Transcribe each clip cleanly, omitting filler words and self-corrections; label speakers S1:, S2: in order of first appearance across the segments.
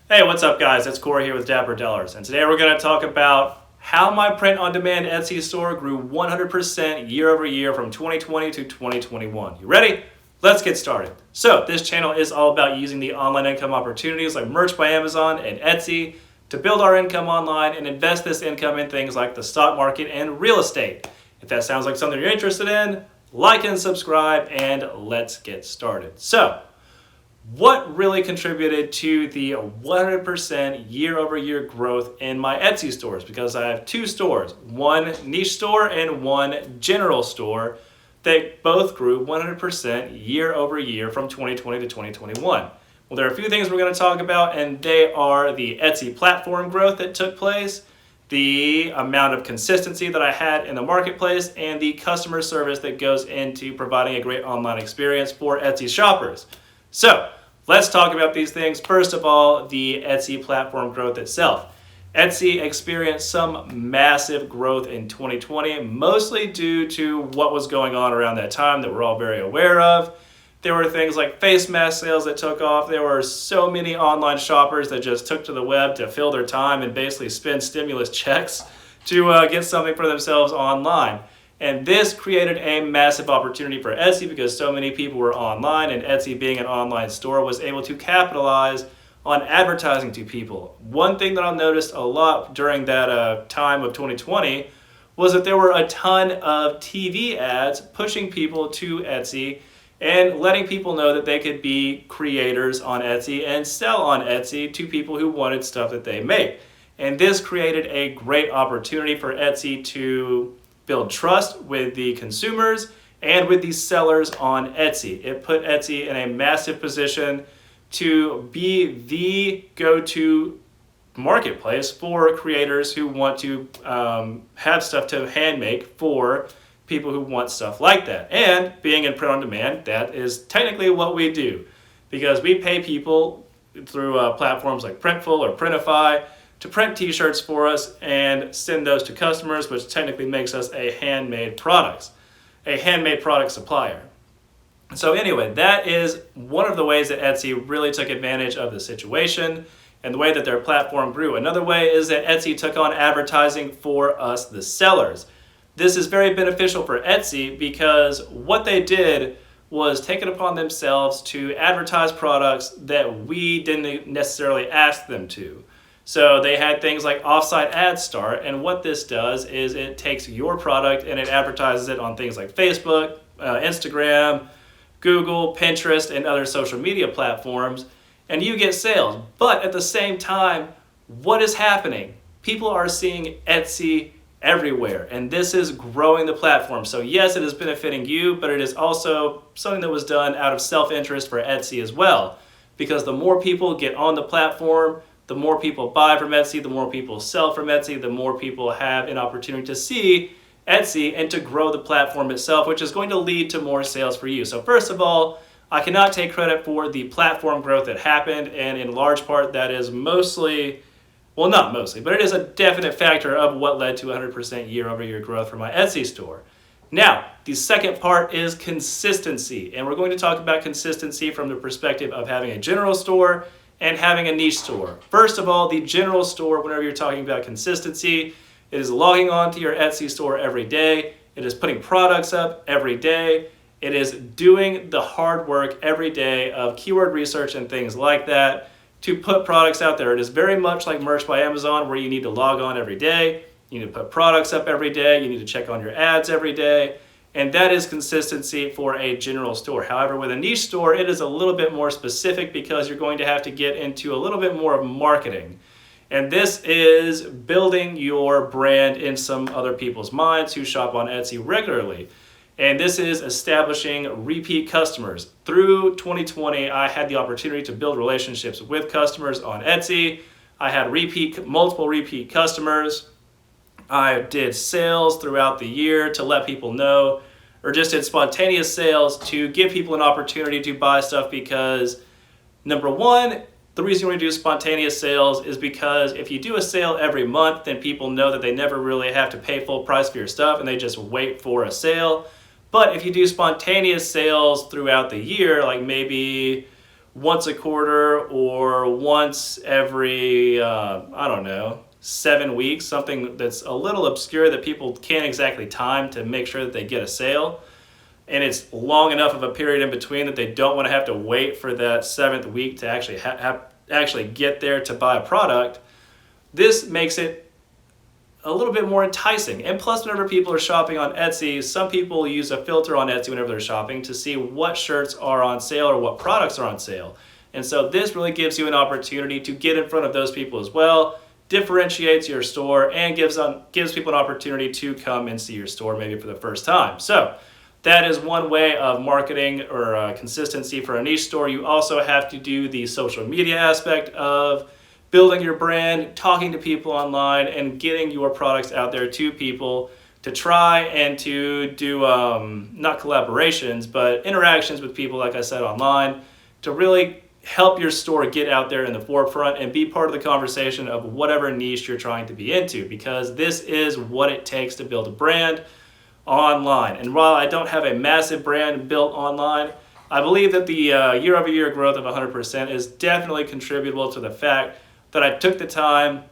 S1: Hey, what's up guys? It's Corey here with Dapper Dellers, and today we're going to talk about how my print-on-demand Etsy store grew 100% year over year from 2020 to 2021. You ready? Let's get started. So, this channel is all about using the online income opportunities like merch by Amazon and Etsy to build our income online and invest this income in things like the stock market and real estate. If that sounds like something you're interested in, like and subscribe, and let's get started. So, what really contributed to the 100% year over year growth in my Etsy stores? Because I have two stores, one niche store and one general store that both grew 100% year over year from 2020 to 2021. Well, there are a few things we're going to talk about, and they are the Etsy platform growth that took place, the amount of consistency that I had in the marketplace, and the customer service that goes into providing a great online experience for Etsy shoppers. So, let's talk about these things. First of all, the Etsy platform growth itself. Etsy experienced some massive growth in 2020, mostly due to what was going on around that time that we're all very aware of. There were things like face mask sales that took off. There were so many online shoppers that just took to the web to fill their time and basically spend stimulus checks to get something for themselves online. And this created a massive opportunity for Etsy because so many people were online, and Etsy, being an online store, was able to capitalize on advertising to people. One thing that I noticed a lot during that time of 2020 was that there were a ton of TV ads pushing people to Etsy and letting people know that they could be creators on Etsy and sell on Etsy to people who wanted stuff that they make. And this created a great opportunity for Etsy to build trust with the consumers and with the sellers on Etsy. It put Etsy in a massive position to be the go-to marketplace for creators who want to have stuff to hand make for people who want stuff like that. And being in print on demand, that is technically what we do, because we pay people through platforms like Printful or Printify to print t-shirts for us and send those to customers, which technically makes us a handmade product supplier. So anyway, that is one of the ways that Etsy really took advantage of the situation and the way that their platform grew. Another way is that Etsy took on advertising for us, the sellers. This is very beneficial for Etsy because what they did was take it upon themselves to advertise products that we didn't necessarily ask them to. So they had things like offsite ad start, and what this does is it takes your product and it advertises it on things like Facebook, Instagram, Google, Pinterest, and other social media platforms, and you get sales. But at the same time, what is happening? People are seeing Etsy everywhere, and this is growing the platform. So yes, it is benefiting you, but it is also something that was done out of self-interest for Etsy as well, because the more people get on the platform, the more people buy from Etsy, the more people sell from Etsy, the more people have an opportunity to see Etsy and to grow the platform itself, which is going to lead to more sales for you. So first of all, I cannot take credit for the platform growth that happened, and in large part that is mostly, well, not mostly, but it is a definite factor of what led to 100% year over year growth for my Etsy store. Now, the second part is consistency, and we're going to talk about consistency from the perspective of having a general store and having a niche store. First of all, the general store, whenever you're talking about consistency, it is logging on to your Etsy store every day. It is putting products up every day. It is doing the hard work every day of keyword research and things like that to put products out there. It is very much like merch by Amazon, where you need to log on every day. You need to put products up every day. You need to check on your ads every day. And that is consistency for a general store. However, with a niche store, it is a little bit more specific because you're going to have to get into a little bit more of marketing. And this is building your brand in some other people's minds who shop on Etsy regularly. And this is establishing repeat customers. Through 2020, I had the opportunity to build relationships with customers on Etsy. I had multiple repeat customers. I did sales throughout the year to let people know, or just did spontaneous sales to give people an opportunity to buy stuff because, number one, the reason we do spontaneous sales is because if you do a sale every month, then people know that they never really have to pay full price for your stuff and they just wait for a sale. But if you do spontaneous sales throughout the year, like maybe once a quarter or once every, 7 weeks, something that's a little obscure that people can't exactly time to make sure that they get a sale. And it's long enough of a period in between that they don't want to have to wait for that 7th week to actually get there to buy a product. This makes it a little bit more enticing. And plus, whenever people are shopping on Etsy, some people use a filter on Etsy whenever they're shopping to see what shirts are on sale or what products are on sale. And so this really gives you an opportunity to get in front of those people as well, differentiates your store, and gives people an opportunity to come and see your store maybe for the first time. So that is one way of marketing or consistency for a niche store. You also have to do the social media aspect of building your brand, talking to people online, and getting your products out there to people to try and to do, not collaborations, but interactions with people, like I said, online, to really help your store get out there in the forefront and be part of the conversation of whatever niche you're trying to be into, because this is what it takes to build a brand online. And while I don't have a massive brand built online, I believe that the year-over-year growth of 100% is definitely contributable to the fact that I took the time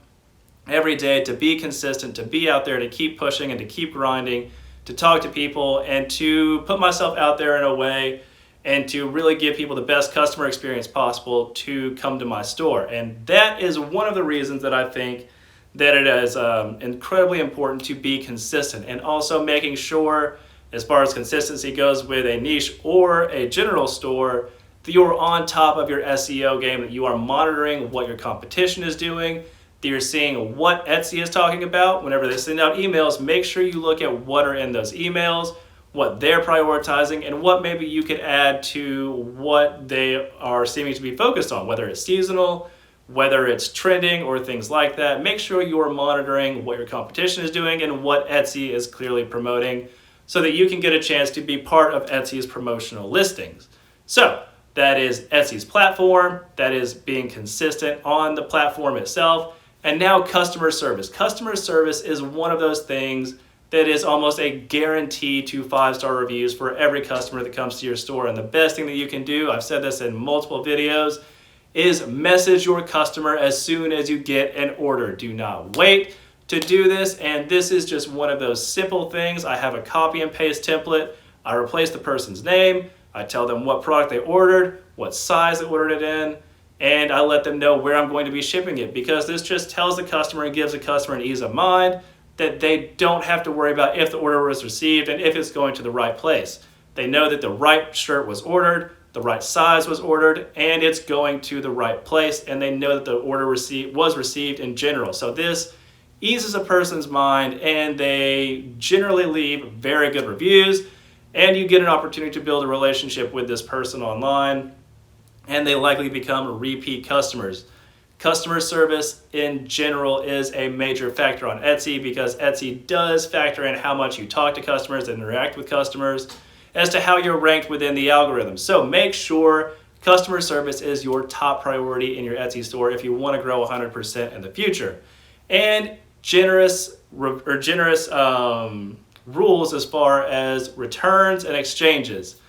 S1: every day to be consistent, to be out there, to keep pushing and to keep grinding, to talk to people and to put myself out there in a way and to really give people the best customer experience possible to come to my store. And that is one of the reasons that I think that it is incredibly important to be consistent, and also making sure, as far as consistency goes with a niche or a general store, that you're on top of your SEO game, that you are monitoring what your competition is doing, that you're seeing what Etsy is talking about. Whenever they send out emails, make sure you look at what are in those emails, what they're prioritizing, and what maybe you could add to what they are seeming to be focused on, whether it's seasonal, whether it's trending or things like that. Make sure you are monitoring what your competition is doing and what Etsy is clearly promoting, so that you can get a chance to be part of Etsy's promotional listings. So that is Etsy's platform, that is being consistent on the platform itself, and now customer service. Customer service is one of those things that is almost a guarantee to 5-star reviews for every customer that comes to your store. And the best thing that you can do, I've said this in multiple videos, is message your customer as soon as you get an order. Do not wait to do this, and this is just one of those simple things. I have a copy and paste template. I replace the person's name, I tell them what product they ordered, what size they ordered it in, and I let them know where I'm going to be shipping it, because this just tells the customer and gives the customer an ease of mind that they don't have to worry about if the order was received and if it's going to the right place. They know that the right shirt was ordered, the right size was ordered, and it's going to the right place, and they know that the order was received in general. So this eases a person's mind, and they generally leave very good reviews, and you get an opportunity to build a relationship with this person online, and they likely become repeat customers. Customer service in general is a major factor on Etsy, because Etsy does factor in how much you talk to customers and interact with customers as to how you're ranked within the algorithm. So make sure customer service is your top priority in your Etsy store if you want to grow 100% in the future. And generous rules as far as returns and exchanges.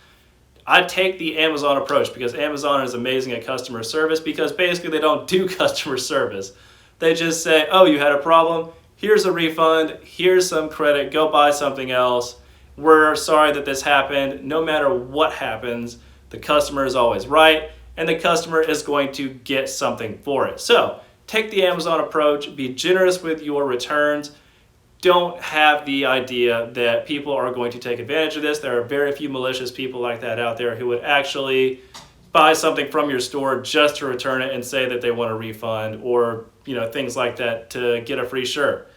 S1: I take the Amazon approach, because Amazon is amazing at customer service, because basically they don't do customer service. They just say, oh, you had a problem, here's a refund, here's some credit, go buy something else. We're sorry that this happened. No matter what happens, the customer is always right, and the customer is going to get something for it. So take the Amazon approach, be generous with your returns. Don't have the idea that people are going to take advantage of this. There are very few malicious people like that out there who would actually buy something from your store just to return it and say that they want a refund, or things like that to get a free shirt.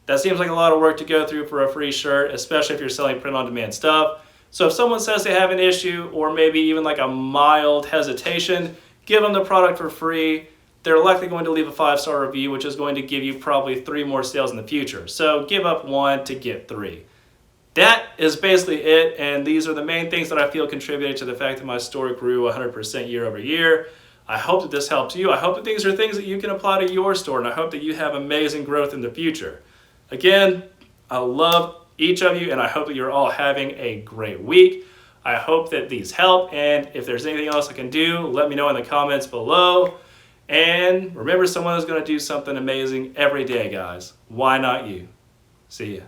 S1: That seems like a lot of work to go through for a free shirt, especially if you're selling print-on-demand stuff. So if someone says they have an issue, or maybe even like a mild hesitation, give them the product for free. They're likely going to leave a 5-star review, which is going to give you probably 3 more sales in the future. So give up 1 to get 3. That is basically it, and these are the main things that I feel contributed to the fact that my store grew 100% year over year. I hope that this helps you. I hope that these are things that you can apply to your store, and I hope that you have amazing growth in the future. Again, I love each of you, and I hope that you're all having a great week. I hope that these help, and if there's anything else I can do, let me know in the comments below. And remember, someone is going to do something amazing every day, guys. Why not you? See ya.